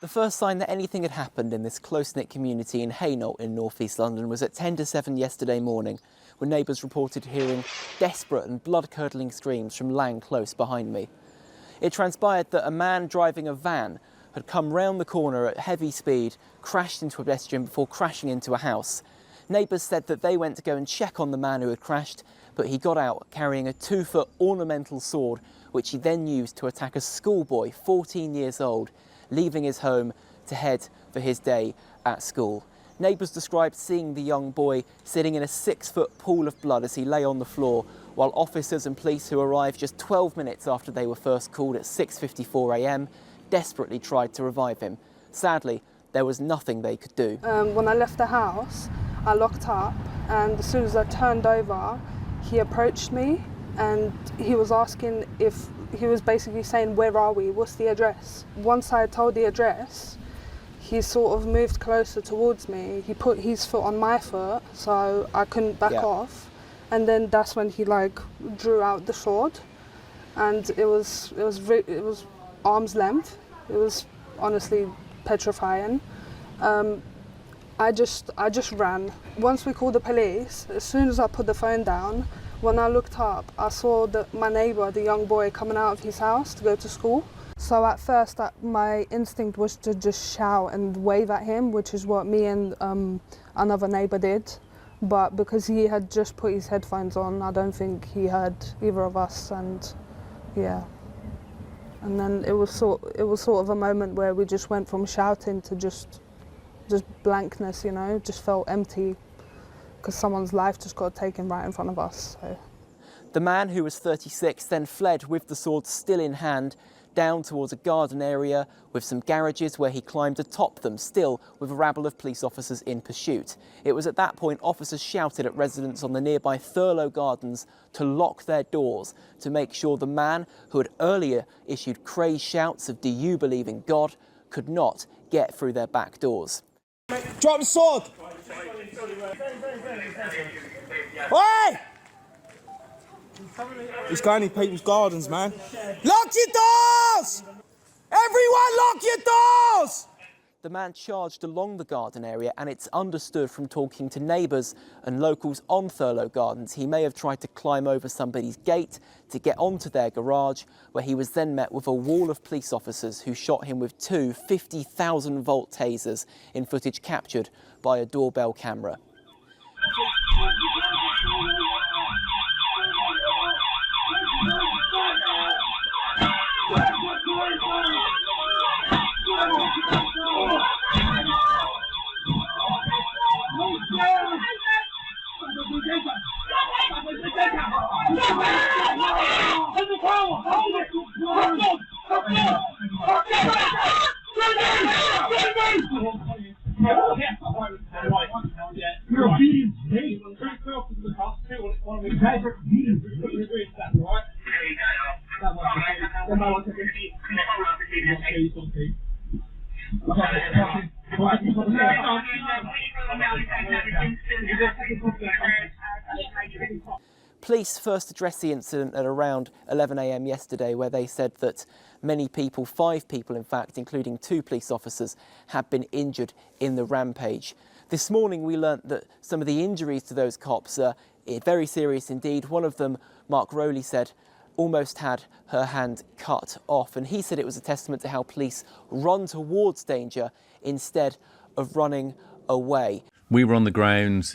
The first sign that anything had happened in this close-knit community in Hainault in north-east London was at 10 to 7 yesterday morning, when neighbours reported hearing desperate and blood-curdling screams from Lang close behind me. It transpired that a man driving a van had come round the corner at heavy speed, crashed into a pedestrian before crashing into a house. Neighbours said that they went to go and check on the man who had crashed, but he got out carrying a 2-foot ornamental sword, which he then used to attack a schoolboy, 14 years old, leaving his home to head for his day at school. Neighbours described seeing the young boy sitting in a 6-foot pool of blood as he lay on the floor, while officers and police who arrived just 12 minutes after they were first called at 6:54 a.m. desperately tried to revive him. Sadly, there was nothing they could do. When I left the house, I locked up, and as soon as I turned over, he approached me and he was asking if, he was basically saying, "Where are we? What's the address?" Once I told the address, he sort of moved closer towards me. He put his foot on my foot, so I couldn't back off. And then that's when he drew out the sword, and it was arm's length. It was honestly petrifying. I just ran. Once we called the police, as soon as I put the phone down, when I looked up, I saw my neighbour, the young boy, coming out of his house to go to school. So at first, my instinct was to just shout and wave at him, which is what me and another neighbour did. But because he had just put his headphones on, I don't think he heard either of us, and yeah. And then it was sort of a moment where we just went from shouting to just blankness, you know, just felt empty, because someone's life just got taken right in front of us. So. The man, who was 36, then fled with the sword still in hand down towards a garden area with some garages where he climbed atop them, still with a rabble of police officers in pursuit. It was at that point officers shouted at residents on the nearby Thurlow Gardens to lock their doors to make sure the man, who had earlier issued crazed shouts of "Do you believe in God?" could not get through their back doors. Drop the sword! Oi! He's going in people's gardens, man. Lock your doors! Everyone lock your doors! The man charged along the garden area, and it's understood from talking to neighbours and locals on Thurlow Gardens he may have tried to climb over somebody's gate to get onto their garage, where he was then met with a wall of police officers who shot him with two 50,000-volt tasers in footage captured by a doorbell camera. Police first addressed the incident at around 11 a.m. yesterday, where they said that many people, 5 people in fact, including 2 police officers, had been injured in the rampage. This morning we learnt that some of the injuries to those cops are very serious indeed. One of them, Mark Rowley, said almost had her hand cut off, and he said it was a testament to how police run towards danger instead of running away. We were on the ground